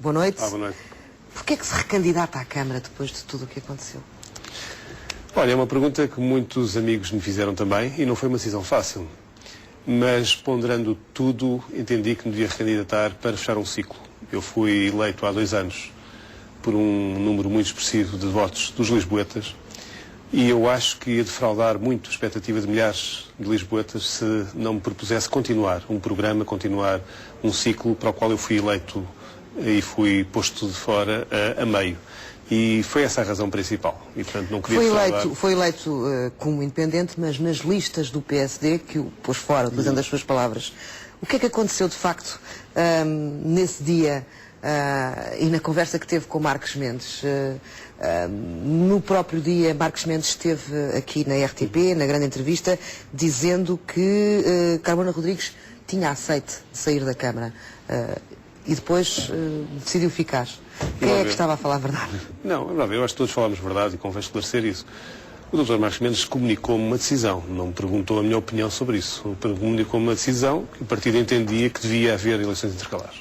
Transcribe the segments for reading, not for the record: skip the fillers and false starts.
Boa noite. Boa noite. Porquê é que se recandidata à Câmara depois de tudo o que aconteceu? Olha, é uma pergunta que muitos amigos me fizeram também e não foi uma decisão fácil. Mas, ponderando tudo, entendi que me devia recandidatar para fechar um ciclo. Eu fui eleito há 2 anos por um número muito expressivo de votos dos lisboetas e eu acho que ia defraudar muito a expectativa de milhares de lisboetas se não me propusesse continuar um programa, continuar um ciclo para o qual eu fui eleito e fui posto de fora a meio. E foi essa a razão principal. E, portanto, não queria foi eleito como independente, mas nas listas do PSD, que o pôs fora, utilizando as suas palavras. O que é que aconteceu, de facto, nesse dia e na conversa que teve com Marcos Mendes? No próprio dia, Marcos Mendes esteve aqui na RTP, na grande entrevista, dizendo que Carmona Rodrigues tinha aceito sair da Câmara. E depois decidiu ficar. Quem é que estava a falar a verdade? Não, é verdade. Eu acho que todos falamos verdade e convém esclarecer isso. O Dr. Marcos Mendes comunicou-me uma decisão, não me perguntou a minha opinião sobre isso. Comunicou-me uma decisão que o partido entendia que devia haver eleições intercalares.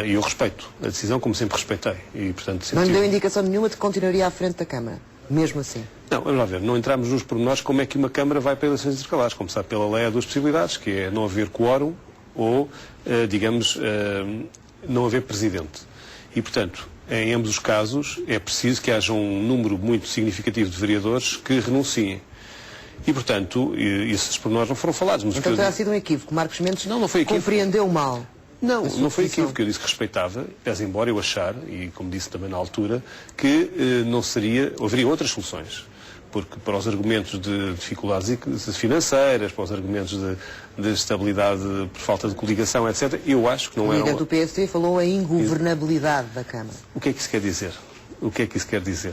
E eu respeito a decisão, como sempre respeitei. E, portanto, não lhe deu indicação nenhuma de que continuaria à frente da Câmara, mesmo assim? Não, vamos lá ver, não entramos nos pormenores como é que uma Câmara vai para eleições intercalares. Como sabe, pela lei há 2 possibilidades, que é não haver quórum ou, não haver presidente. E, portanto, em ambos os casos, é preciso que haja um número muito significativo de vereadores que renunciem. E, portanto, esses pormenores não foram falados. Mas então terá sido um equívoco. Marcos Mendes não foi equívoco. Compreendeu mal. Não foi equívoco. Eu disse que respeitava, pese embora eu achar, e como disse também na altura, que haveria outras soluções. Porque para os argumentos de dificuldades financeiras, para os argumentos de estabilidade por falta de coligação, etc., eu acho que não é... O líder do PSD falou a ingovernabilidade da Câmara. O que é que isso quer dizer? O que é que isso quer dizer?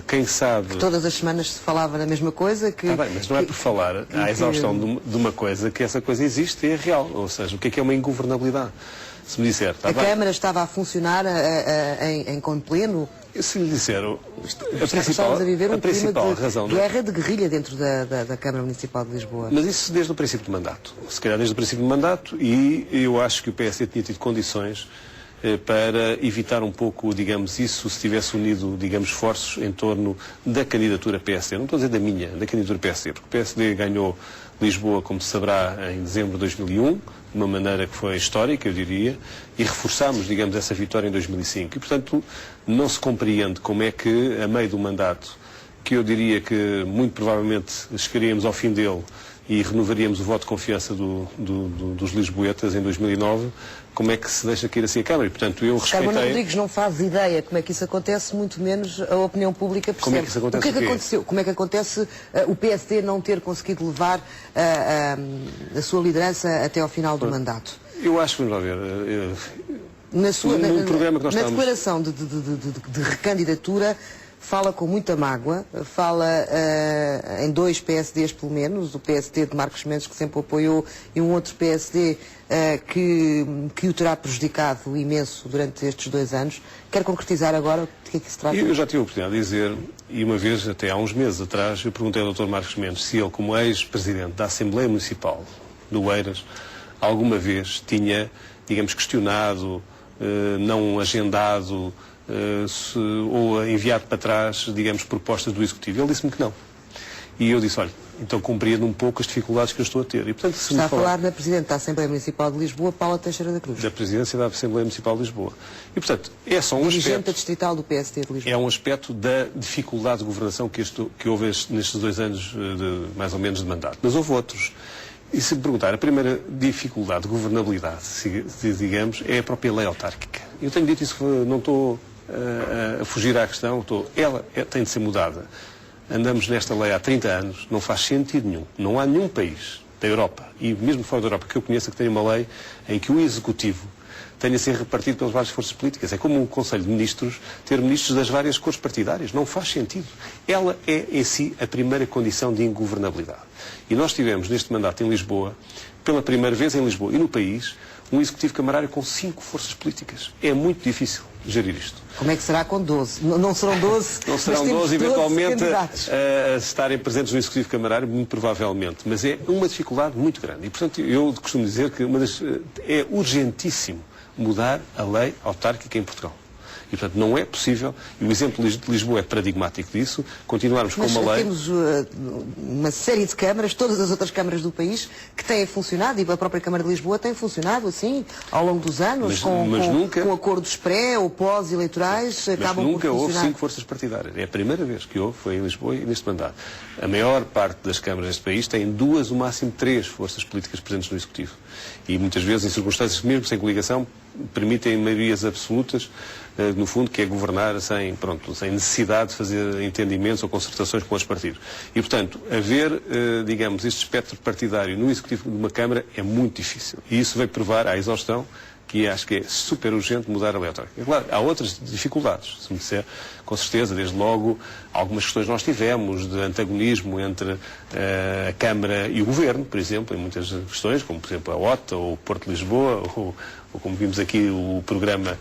Quem sabe... Que todas as semanas se falava da mesma coisa, que... Bem, mas não é por falar à exaustão de uma coisa que essa coisa existe e é real. Ou seja, o que é uma ingovernabilidade? Se me disser... A Câmara estava a funcionar em pleno... Se lhe disser, Estamos a viver um clima razão de guerra de guerrilha dentro da Câmara Municipal de Lisboa. Mas isso desde o princípio do mandato. Se calhar desde o princípio do mandato, e eu acho que o PSD tinha tido condições para evitar um pouco, digamos, isso, se tivesse unido, digamos, esforços em torno da candidatura PSD. Não estou a dizer da candidatura PSD, porque o PSD ganhou Lisboa, como se saberá, em dezembro de 2001, de uma maneira que foi histórica, eu diria, e reforçámos, digamos, essa vitória em 2005. E, portanto, não se compreende como é que, a meio do mandato, que eu diria que muito provavelmente chegaríamos ao fim dele e renovaríamos o voto de confiança dos lisboetas em 2009, como é que se deixa cair assim a Câmara? E, portanto, eu respeitei... Carmona Rodrigues não faz ideia como é que isso acontece, muito menos a opinião pública percebe. Como é que isso acontece? O que é que aconteceu? Como é que acontece o PSD não ter conseguido levar a sua liderança até ao final do mandato? Eu acho que, vamos lá ver... Na declaração de recandidatura, fala com muita mágoa, fala em 2 PSDs pelo menos, o PSD de Marcos Mendes, que sempre o apoiou, e um outro PSD que o terá prejudicado imenso durante estes 2 anos. Quer concretizar agora de que é que se trata? Eu já tive a oportunidade de dizer, e uma vez, até há uns meses atrás, eu perguntei ao Dr. Marcos Mendes se ele, como ex-presidente da Assembleia Municipal do Eiras, alguma vez tinha, digamos, questionado, não agendado, ou enviado para trás, digamos, propostas do Executivo. Ele disse-me que não. E eu disse, olha, então compreendo um pouco as dificuldades que eu estou a ter. E, portanto, se está a falar da Presidente da Assembleia Municipal de Lisboa, Paula Teixeira da Cruz. Da Presidência da Assembleia Municipal de Lisboa. E, portanto, é só um dirigente distrital do PSD de Lisboa. É um aspecto da dificuldade de governação que houve nestes 2 anos, mais ou menos, de mandato. Mas houve outros. E se me perguntar, a primeira dificuldade de governabilidade, digamos, é a própria lei autárquica. Eu tenho dito isso, não estou a fugir à questão, ela tem de ser mudada. Andamos nesta lei há 30 anos, não faz sentido nenhum. Não há nenhum país da Europa, e mesmo fora da Europa, que eu conheça que tenha uma lei em que o Executivo tenha a ser repartido pelas várias forças políticas. É como um Conselho de Ministros ter ministros das várias cores partidárias. Não faz sentido. Ela é, em si, a primeira condição de ingovernabilidade. E nós tivemos, neste mandato em Lisboa, pela primeira vez em Lisboa e no país, um Executivo camarário com 5 forças políticas. É muito difícil gerir isto. Como é que será com 12? Não serão 12, não serão 12 eventualmente a estarem presentes no Executivo camarário, muito provavelmente. Mas é uma dificuldade muito grande. E, portanto, eu costumo dizer que é urgentíssimo mudar a lei autárquica em Portugal. E, portanto, não é possível, e o exemplo de Lisboa é paradigmático disso, continuarmos com uma lei... Temos uma série de câmaras, todas as outras câmaras do país, que têm funcionado, e a própria Câmara de Lisboa tem funcionado assim, ao longo dos anos, com acordos pré ou pós-eleitorais, acabam por funcionar. Mas nunca houve 5 forças partidárias. É a primeira vez que houve, foi em Lisboa e neste mandato. A maior parte das câmaras deste país tem 2, o máximo 3 forças políticas presentes no Executivo. E muitas vezes, em circunstâncias mesmo sem coligação, permitem maiorias absolutas, no fundo, que é governar sem necessidade de fazer entendimentos ou concertações com os partidos. E, portanto, haver, digamos, este espectro partidário no Executivo de uma Câmara é muito difícil. E isso vai provar à exaustão que acho que é super urgente mudar a lei autárquica. Claro, há outras dificuldades, se me disser, com certeza, desde logo, algumas questões nós tivemos de antagonismo entre a Câmara e o Governo, por exemplo, em muitas questões, como, por exemplo, a OTA ou o Porto de Lisboa, ou como vimos aqui, o programa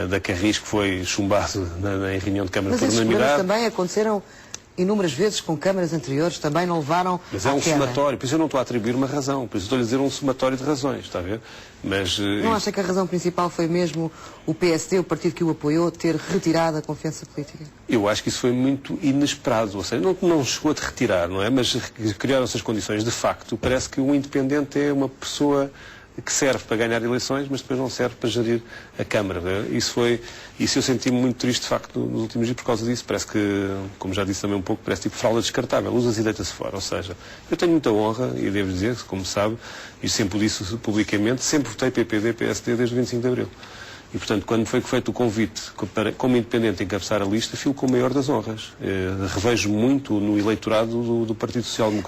da Carris, que foi chumbado em reunião de Câmara por unanimidade. Mas esses também aconteceram inúmeras vezes com câmaras anteriores, também não levaram. Mas é um somatório, por isso eu não estou a atribuir uma razão, por isso estou a dizer um somatório de razões, está a ver? Mas, não acha que a razão principal foi mesmo o PSD, o partido que o apoiou, ter retirado a confiança política? Eu acho que isso foi muito inesperado, ou seja, não chegou a retirar, não é? Mas criaram-se as condições. De facto, parece que o independente é uma pessoa que serve para ganhar eleições, mas depois não serve para gerir a Câmara. Isso eu senti-me muito triste, de facto, nos últimos dias por causa disso. Parece que, como já disse também um pouco, parece tipo fralda descartável. Usa-se e deita-se fora. Ou seja, eu tenho muita honra, e devo dizer, como sabe, e sempre o disse publicamente, sempre votei PPD, PSD desde o 25 de Abril. E, portanto, quando foi feito o convite para, como independente, encabeçar a lista, filo com a maior das honras. Revejo muito no eleitorado do Partido Social Democrático.